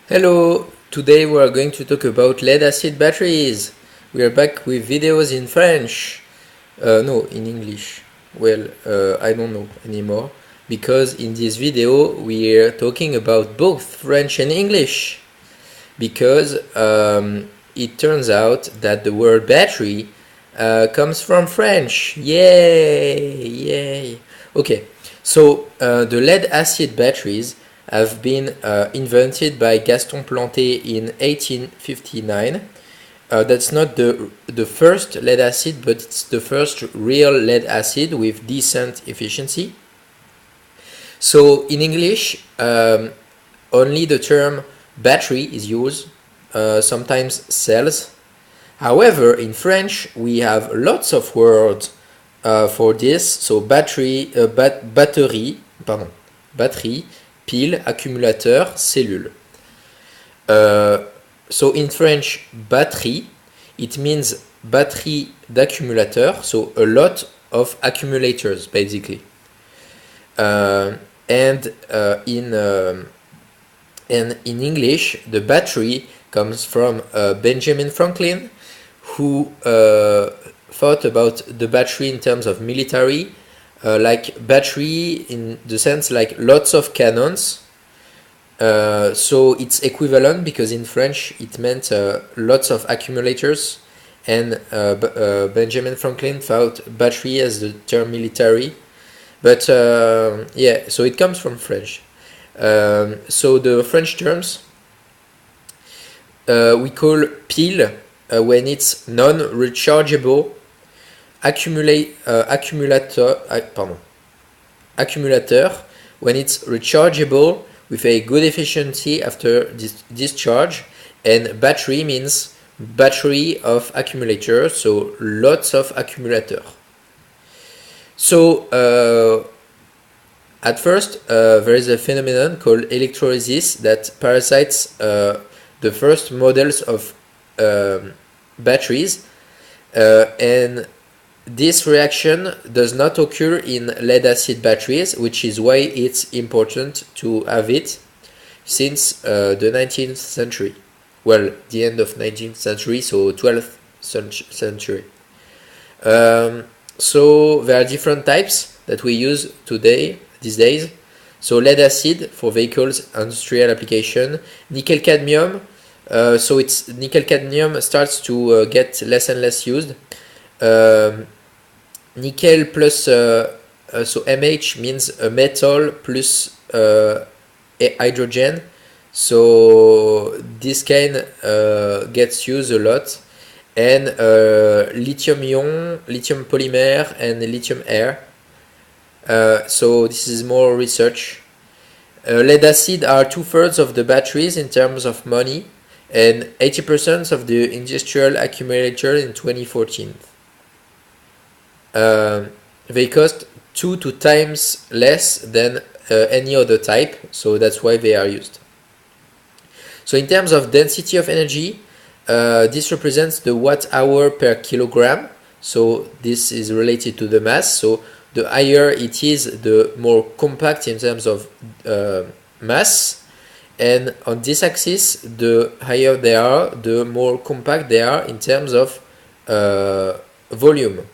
Hello, today we are going to talk about lead acid batteries. We are back with videos in French. No, in English. Well, I don't know anymore because in this video we are talking about both French and English because it turns out that the word battery comes from French. Yay! Yay! Okay, so the lead acid batteries have been invented by Gaston Planté in 1859. That's not the first lead acid, but it's the first real lead acid with decent efficiency. So in English, only the term battery is used, sometimes cells. However, in French, we have lots of words for this. So batterie, pile, accumulateur, cellule. So in French, batterie, it means batterie d'accumulateur, so a lot of accumulators basically. And in English, the battery comes from Benjamin Franklin, who thought about the battery in terms of military, like battery in the sense like lots of cannons. So it's equivalent because in French it meant lots of accumulators, and Benjamin Franklin thought battery as the term military. But yeah, so it comes from French. So the French terms we call pile when it's non-rechargeable, accumulateur when it's rechargeable with a good efficiency after discharge, and battery means battery of accumulator, so lots of accumulator. So at first there is a phenomenon called electrolysis that parasites the first models of batteries, and this reaction does not occur in lead acid batteries, which is why it's important to have it since the 19th century. Well, the end of 19th century, so 12th century. So there are different types that we use these days. So lead acid for vehicles, industrial application, nickel cadmium. So it's nickel cadmium starts to get less and less used. Nickel plus so Mh means a metal plus hydrogen. So this kind gets used a lot. And lithium ion, lithium polymer, and lithium air. So this is more research. Lead acid are 2/3 of the batteries in terms of money, and 80% of the industrial accumulator in 2014. They cost 2 times less than any other type, so that's why they are used. So in terms of density of energy, this represents the watt-hour per kilogram. So this is related to the mass. So the higher it is, the more compact in terms of mass. And on this axis, the higher they are, the more compact they are in terms of volume.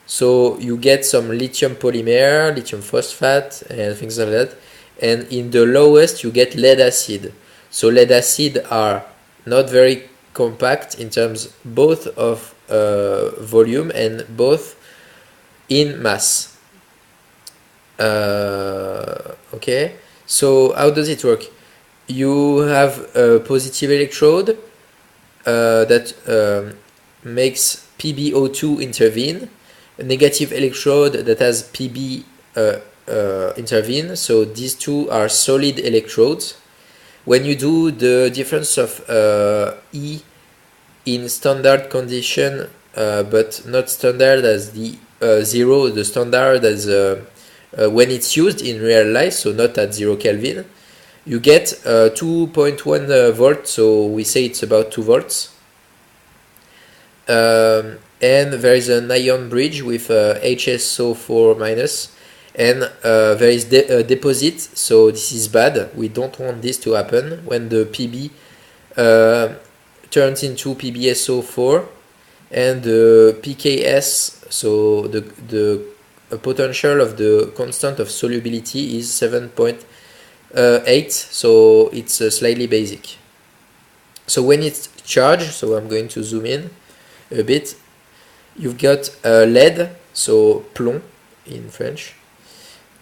So you get some lithium polymer, lithium phosphate, and things like that. And in the lowest, you get lead acid. So lead acid are not very compact in terms both of volume and both in mass. Okay, so how does it work? You have a positive electrode that makes PbO2 intervene, a negative electrode that has Pb intervene. So these two are solid electrodes. When you do the difference of E in standard condition, but not standard as the 0, the standard as when it's used in real life, so not at 0 Kelvin, you get 2.1 volts, so we say it's about 2 volts. And there is an ion bridge with HSO4-, and there is a deposit, so this is bad. We don't want this to happen when the PB turns into PbSO4, and the pKs, so the potential of the constant of solubility is 7.8, so it's slightly basic. So when it's charged, so I'm going to zoom in a bit, you've got lead, so plomb in French,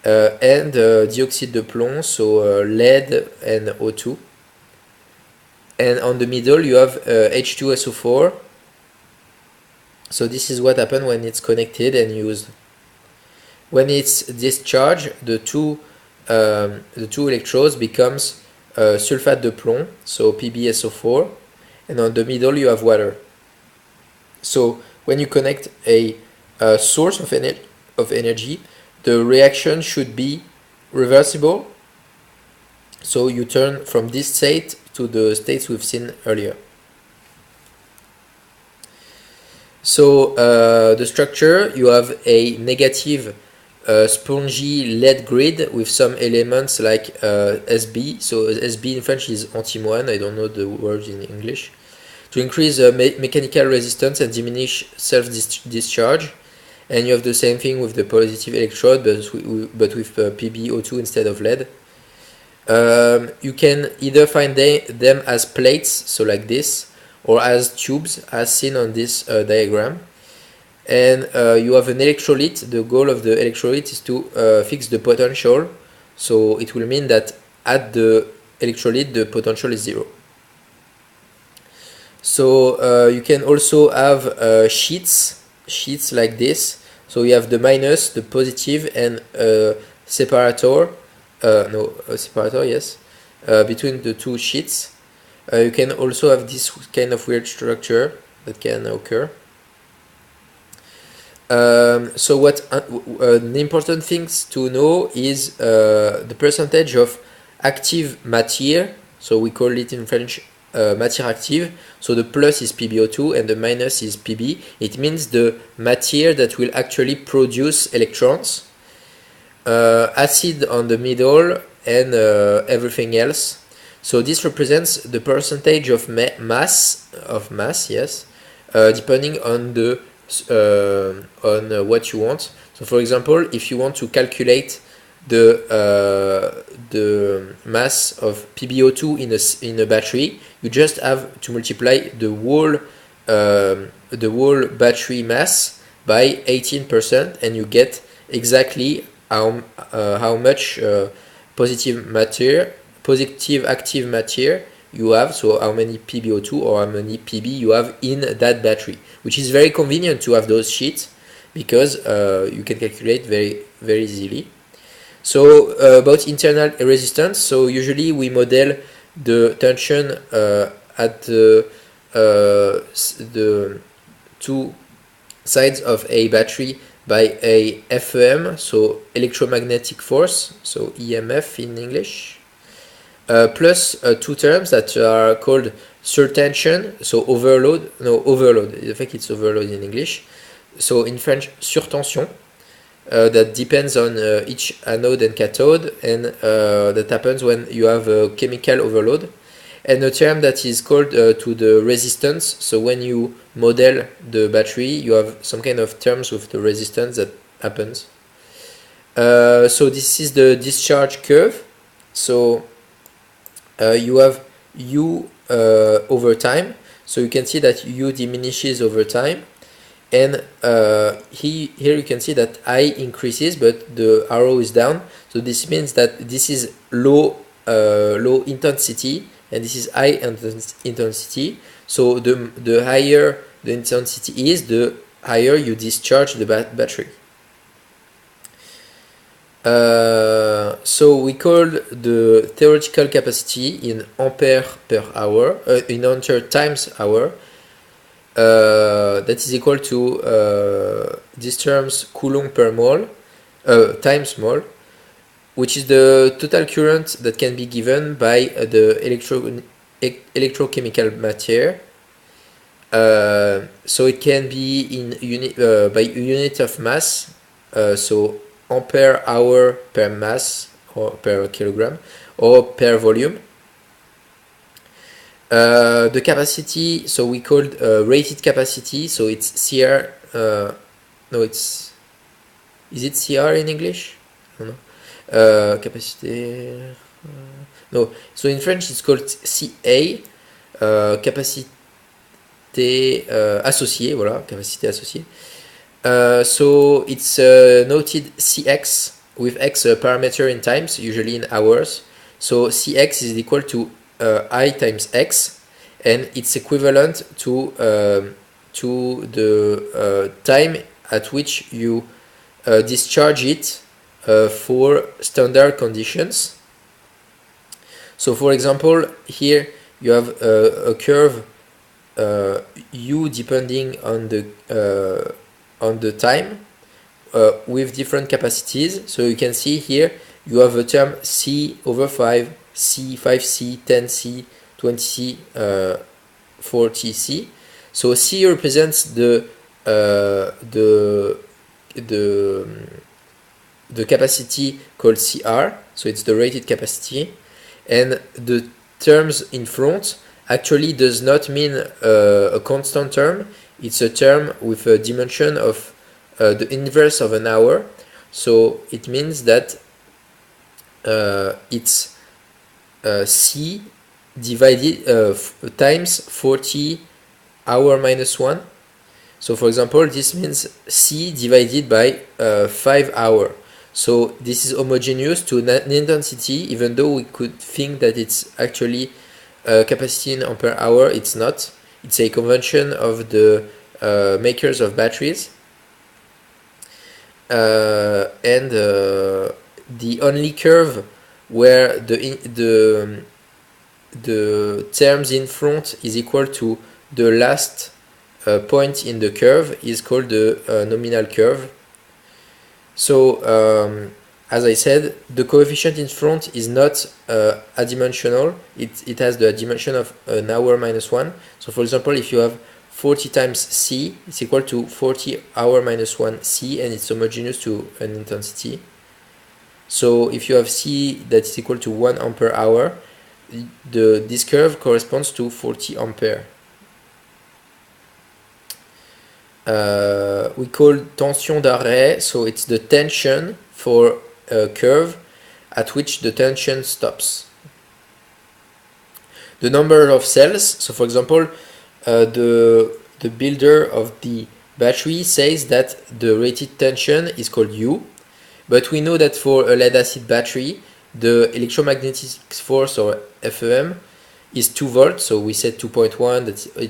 and dioxide de plomb, so lead and O2. And on the middle you have H2SO4. So this is what happens when it's connected and used. When it's discharged, the two electrodes becomes sulfate de plomb, so PbSO4, and on the middle you have water. So when you connect a source of energy, the reaction should be reversible. So you turn from this state to the states we've seen earlier. So the structure, you have a negative spongy lead grid with some elements like SB. So SB in French is antimoine, I don't know the word in English. To increase mechanical resistance and diminish self-discharge. And you have the same thing with the positive electrode, but with PbO2 instead of lead. You can either find them as plates, so like this, or as tubes, as seen on this diagram. And you have an electrolyte. The goal of the electrolyte is to fix the potential, so it will mean that at the electrolyte the potential is 0. So you can also have sheets like this. So you have the minus, the positive, and separator. Separator, yes, between the two sheets. You can also have this kind of weird structure that can occur. So what the important things to know is the percentage of active matière. So we call it in French matière active. So the plus is PbO2 and the minus is Pb. It means the matière that will actually produce electrons. Acid on the middle, and everything else. So this represents the percentage of mass, yes, depending on the what you want. So for example, if you want to calculate the mass of PbO2 in a battery, you just have to multiply the whole battery mass by 18%, and you get exactly how much positive active matter you have, so how many PbO2 or how many Pb you have in that battery, which is very convenient to have those sheets because you can calculate very easily. So about internal resistance, so usually we model the tension at the two sides of a battery by a FEM, so electromagnetic force, so EMF in English, plus two terms that are called surtension, so overload, I think it's overload in English, so in French surtension, that depends on each anode and cathode, and that happens when you have a chemical overload. And a term that is called to the resistance. So when you model the battery, you have some kind of terms with the resistance that happens. So this is the discharge curve. So you have U over time. So you can see that U diminishes over time. And here you can see that I increases, but the arrow is down. So this means that this is low intensity, and this is high intensity. So the higher the intensity is, the higher you discharge the battery. So we call the theoretical capacity in ampere per hour, in ampere times hour. That is equal to this terms coulomb per mole times mole, which is the total current that can be given by the electrochemical matter. So it can be in unit by unit of mass. So ampere hour per mass or per kilogram or per volume. The capacity, so we called rated capacity, so it's CR, no, it's, is it CR in English? I don't know. Capacité, no, so in French it's called CA, capacité associée, voilà, capacité associée. So it's noted Cx with x parameter in times, usually in hours. So Cx is equal to I times x, and it's equivalent to the time at which you discharge it for standard conditions. So for example, here you have a curve u depending on the time with different capacities. So you can see here you have a term C over 5, C, 5C, 10C, 20C, 40C. So C represents the capacity called CR, so it's the rated capacity, and the terms in front actually does not mean a constant term. It's a term with a dimension of the inverse of an hour. So it means that it's C divided times 40 hour minus 1. So for example, this means C divided by 5 hour. So this is homogeneous to an intensity, even though we could think that it's actually capacity in ampere hour. It's not. It's a convention of the makers of batteries. And the only curve where the terms in front is equal to the last point in the curve is called the nominal curve. So as I said, the coefficient in front is not adimensional. It has the dimension of an hour minus 1. So for example, if you have 40 times C, it's equal to 40 hour minus 1 C, and it's homogeneous to an intensity. So if you have C that is equal to 1 ampere hour, this curve corresponds to 40 ampere. We call tension d'arrêt, so it's the tension for a curve at which the tension stops. The number of cells, so for example, the builder of the battery says that the rated tension is called U, but we know that for a lead acid battery, the electromagnetic force, or FEM, is 2 volts, so we said 2.1,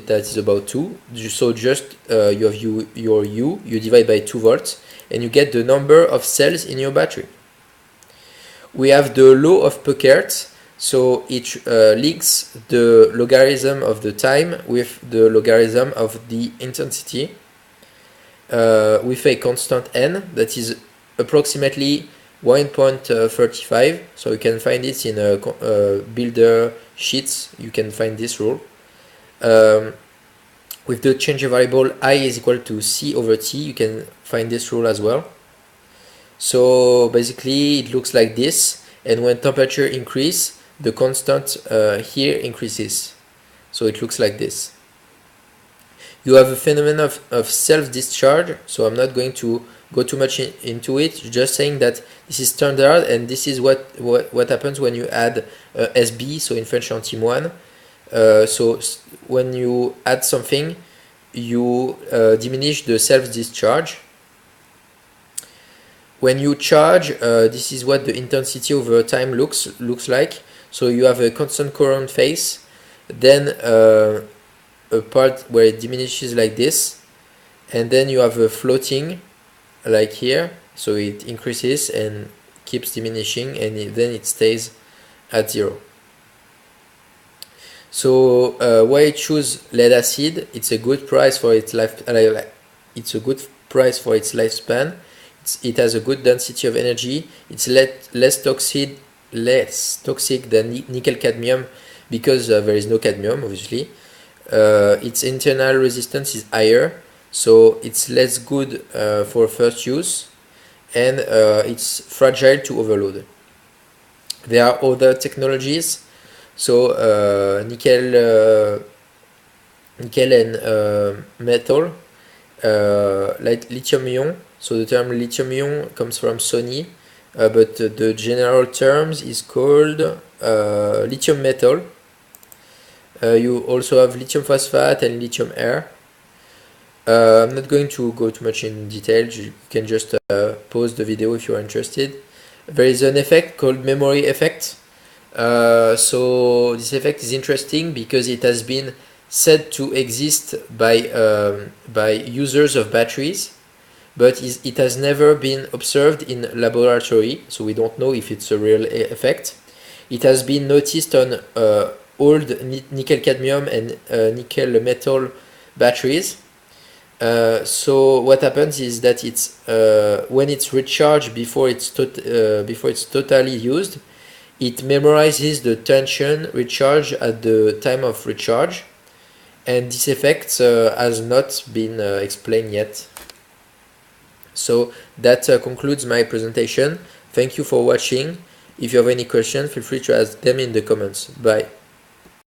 that is about 2. So just you have your U, you divide by 2 volts, and you get the number of cells in your battery. We have the law of Peckert, so it links the logarithm of the time with the logarithm of the intensity with a constant n that is approximately 1.35. So you can find it in builder sheets. You can find this rule with the change variable I is equal to C over T. You can find this rule as well. So basically it looks like this, and when temperature increase, the constant here increases. So it looks like this. You have a phenomenon of self-discharge, so I'm not going to go too much into it, just saying that this is standard, and this is what happens when you add SB, so in French antimoine. So when you add something, you diminish the self-discharge. When you charge, this is what the intensity over time looks like. So you have a constant current phase, then a part where it diminishes like this, and then you have a floating like here, so it increases and keeps diminishing, and then it stays at 0. So why choose lead acid? It's a good price for its life. It's a good price for its lifespan. It has a good density of energy. It's less toxic than nickel cadmium, because there is no cadmium, obviously. Its internal resistance is higher, so it's less good for first use, and it's fragile to overload. There are other technologies, so nickel and metal, like lithium ion. So the term lithium ion comes from Sony, but the general terms is called lithium metal. You also have lithium phosphate and lithium air. I'm not going to go too much in detail. You can just pause the video if you're interested. There is an effect called memory effect. So this effect is interesting because it has been said to exist by users of batteries, but it has never been observed in laboratory, so we don't know if it's a real effect. It has been noticed on old nickel cadmium and nickel metal batteries. So what happens is that it's when it's recharged before it's totally used, it memorizes the tension recharge at the time of recharge, and this effect has not been explained yet. So that concludes my presentation. Thank you for watching. If you have any questions, feel free to ask them in the comments. Bye.